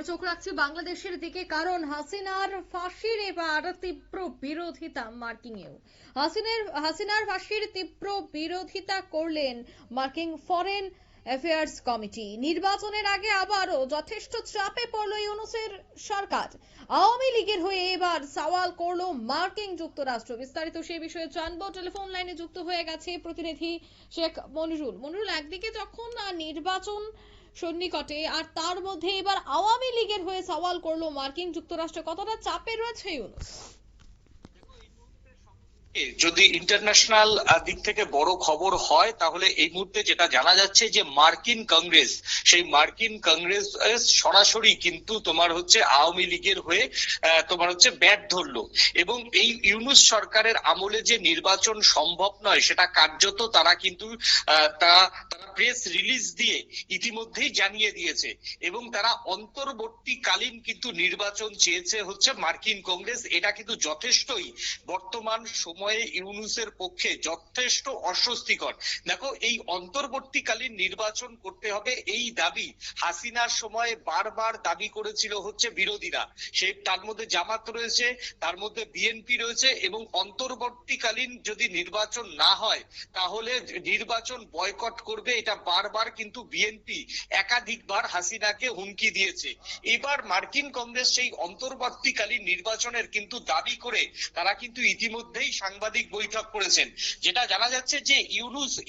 এবার চোখ রাখছি বাংলাদেশের দিকে, কারণ হাসিনার ফাঁসির এবার তীব্র বিরোধিতা মার্কিনেও। হাসিনার ফাঁসির তীব্র বিরোধিতা করলেন মার্কিন ফরেন অ্যাফেয়ার্স কমিটি। নির্বাচনের আগে আবারও যথেষ্ট চাপে পড়ল ইউনূসের সরকার। আওয়ামী লীগের হয়ে এবার সওয়াল করলো মার্কিন যুক্তরাষ্ট্র। বিস্তারিত সেই বিষয়ে জানবো। টেলিফোন লাইনে যুক্ত হয়ে গেছে প্রতিনিধি শেখ মনিরুল। একদিকে যখন নির্বাচন সন্নিকটে, আর তার মধ্যে এবার আওয়ামী লীগের হয়ে সওয়াল করলো মার্কিন যুক্তরাষ্ট্র, কতটা চাপে রয়েছে ইউনূস? যদি ইন্টারন্যাশনাল দিক থেকে বড় খবর হয় তাহলে এই মুহূর্তে যেটা জানা যাচ্ছে যে মার্কিন কংগ্রেস, সেই মার্কিন কংগ্রেস সরাসরি কিন্তু তোমার হচ্ছে আওয়ামী লীগের হয়ে তোমার হচ্ছে ব্যাট ধরলো, এবং এই ইউনূস সরকারের আমলে যে নির্বাচন সম্ভব নয় সেটা কার্যত তারা কিন্তু তারা প্রেস রিলিজ দিয়ে ইতিমধ্যেই জানিয়ে দিয়েছে, এবং তারা অন্তর্বর্তীকালীন কিন্তু নির্বাচন চেয়েছে হচ্ছে মার্কিন কংগ্রেস। এটা কিন্তু যথেষ্টই বর্তমান সময়ে ইউনূসের পক্ষে যথেষ্ট অস্বস্তিকর। দেখো, এই অন্তর্বর্তীকালীন নির্বাচন করতে হবে এই দাবি হাসিনার সময় বারবার দাবি করেছিল হচ্ছে বিরোধীরা। সেই তার মধ্যে জামাত রয়েছে, তার মধ্যে বিএনপি রয়েছে, এবং অন্তর্বর্তীকালীন যদি নির্বাচন না হয় তাহলে নির্বাচন বয়কট করবে, এটা বারবার কিন্তু বিএনপি একাধিকবার হাসিনাকে হুমকি দিয়েছে। এবার মার্কিন কংগ্রেস সেই অন্তর্বর্তীকালীন নির্বাচনের কিন্তু দাবি করে তারা কিন্তু ইতিমধ্যেই সাংবাদিক বৈঠক করেছেন। যেটা জানা যাচ্ছে যে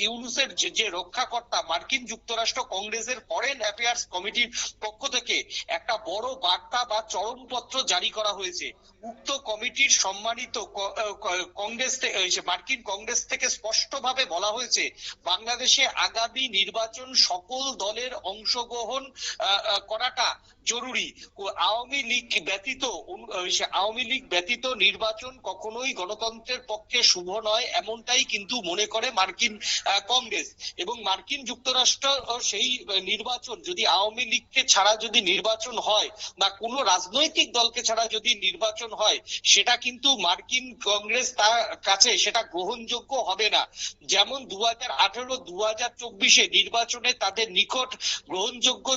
ইউনূসের যে রক্ষাকর্তা মার্কিন যুক্তরাষ্ট্র কংগ্রেসের ফরেন অ্যাফেয়ার্স কমিটির পক্ষ থেকে একটা বড় বার্তা বা চরমপত্র জারি করা হয়েছে। উক্ত কমিটির সম্মানিত কংগ্রেস মার্কিন কংগ্রেস থেকে স্পষ্টভাবে বলা হয়েছে বাংলাদেশে আগামী নির্বাচন সকল দলের অংশগ্রহণ করাটা জরুরি। আওয়ামী লীগ ব্যতীত নির্বাচন কখনোই গণতন্ত্রের পক্ষে শুভ নয়, এমনটাই কিন্তু মনে করে মার্কিন কংগ্রেস। এবং মার্কিন যুক্তরাষ্ট্র সেই নির্বাচন যদি আওয়ামী লীগকে ছাড়া যদি নির্বাচন হয় বা কোনো রাজনৈতিক দলকে ছাড়া যদি নির্বাচন হয়, সেটা কিন্তু মার্কিন কংগ্রেস তার কাছে সেটা গ্রহণযোগ্য হবে না। যেমন 2018-2024 নির্বাচনে তাদের নিকট গ্রহণযোগ্য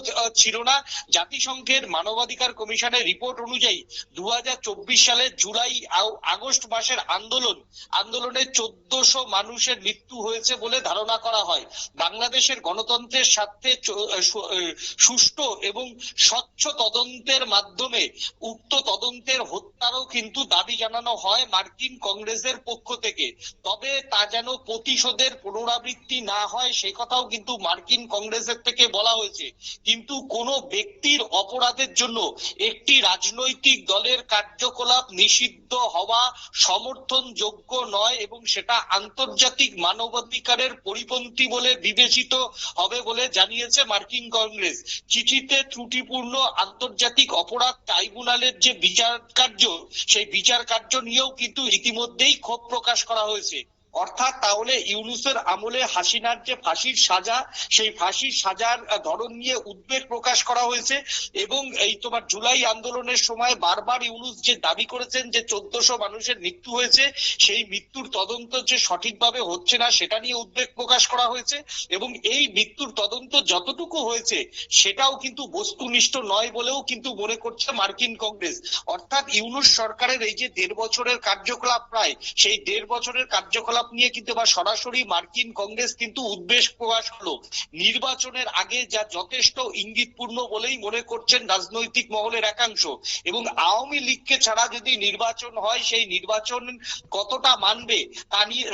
ছিল না। জাতিসংঘের মানবাধিকার কমিশনের রিপোর্ট অনুযায়ী 2024 সালের জুলাই আগস্ট মাসের আন্দোলনে 1400 মানুষের মৃত্যু হয়েছে বলে ধারণা করা হয়। বাংলাদেশের গণতন্ত্রের স্বার্থে সুষ্ঠু এবং স্বচ্ছ তদন্তের মাধ্যমে উক্ত তদন্তের হত্যারও কিন্তু দাবি জানানো হয় মার্কিন কংগ্রেসের পক্ষ থেকে। তবে তা যেন প্রতিশোধের পুনরাবৃত্তি না হয় সে কথাও কিন্তু মার্কিন কংগ্রেসের থেকে বলা হয়েছে। কিন্তু কোন ব্যক্তির অপরাধের জন্য একটি রাজনৈতিক দলের কার্যকলাপ নিষিদ্ধ হওয়া সমর্থনযোগ্য নয়, এবং সেটা আন্তর্জাতিক মানবাধিকারের পরিপন্থী বলে বিবেচিত হবে বলে জানিয়েছে মার্কিন কংগ্রেস। চিঠিতে ত্রুটিপূর্ণ আন্তর্জাতিক অপরাধ ট্রাইব্যুনালের যে বিচার কার্য, সেই বিচার কার্য নিয়েও কিন্তু ইতিমধ্যেই ক্ষোভ প্রকাশ করা হয়েছে। অর্থাৎ তাহলে ইউনূসের আমলে হাসিনার যে ফাঁসির সাজা, সেই ফাঁসির সাজার ধরন নিয়ে উদ্বেগ প্রকাশ করা হয়েছে। এবং এই তোমার জুলাই আন্দোলনের সময় বারবার ইউনূস যে দাবি করেছেন যে 1400 মানুষের মৃত্যু হয়েছে, সেই মৃত্যুর তদন্ত যে সঠিকভাবে হচ্ছে না সেটা নিয়ে উদ্বেগ প্রকাশ করা হয়েছে। এবং এই মৃত্যুর তদন্ত যতটুকু হয়েছে সেটাও কিন্তু বস্তুনিষ্ঠ নয় বলেও কিন্তু মনে করছে মার্কিন কংগ্রেস। অর্থাৎ ইউনূস সরকারের এই যে 1.5 বছরের কার্যকলাপ, প্রায় সেই 1.5 বছরের কার্যকলাপ নিয়ে কিন্তু বা সরাসরি মার্কিন কংগ্রেস কিন্তু উদ্বেগ প্রকাশ করলো। নির্বাচনের আগে যা যথেষ্ট ইঙ্গিতপূর্ণ বলেই মনে করছেন রাজনৈতিক মহলের একাংশ। এবং আওয়ামী লীগকে ছাড়া যদি নির্বাচন হয় সেই নির্বাচন কতটা মানবে তা নিয়ে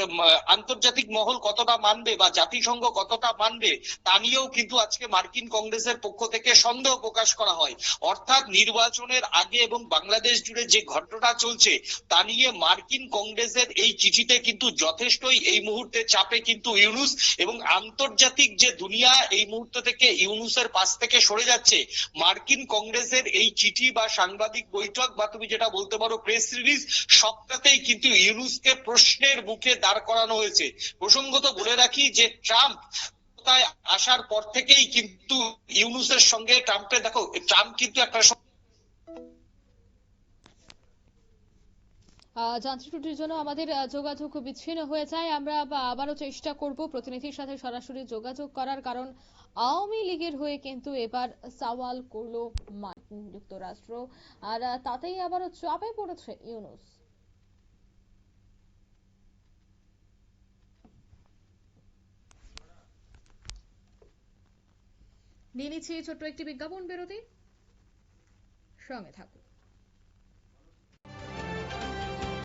আন্তর্জাতিক মহল কতটা মানবে বা জাতিসংঘ কতটা মানবে তা নিয়েও কিন্তু আজকে মার্কিন কংগ্রেসের পক্ষ থেকে সন্দেহ প্রকাশ করা হয়। অর্থাৎ নির্বাচনের আগে এবং বাংলাদেশ জুড়ে যে ঘটনা চলছে তা নিয়ে মার্কিন কংগ্রেসের এই চিঠিতে কিন্তু যথেষ্টই এই মুহূর্তে চাপে কিন্তু ইউনূস, এবং আন্তর্জাতিক যে দুনিয়া এই মুহূর্ত থেকে ইউনূসের পাশ থেকে সরে যাচ্ছে। মার্কিন কংগ্রেসের এই চিঠি বা সাংবাদিক বৈঠক বা তুমি যেটা বলতে পারো প্রেস রিলিজ, সবটাতেই কিন্তু ইউনূসকে প্রশ্নের মুখে দাঁড় করানো হয়েছে। প্রসঙ্গত বলে রাখি যে ট্রাম্প আসার পর থেকেই কিন্তু ইউনূসের সঙ্গে ট্রাম্প কিন্তু একটা যান্ত্রিক ত্রুটির জন্য আমাদের যোগাযোগ বিচ্ছিন্ন হয়ে যায়। আমরা আবারও চেষ্টা করব প্রতিনিধির সাথে সরাসরি যোগাযোগ করার, কারণ আওয়ামী লীগের হয়ে কিন্তু এবার সওয়াল করলো মার্কিন যুক্তরাষ্ট্র, আর তাতেই আবারও চাপে পড়েছে ইউনূস। নিয়ে নিচ্ছি ছোট্ট একটি বিজ্ঞাপন বিরতি, সঙ্গে থাকুন।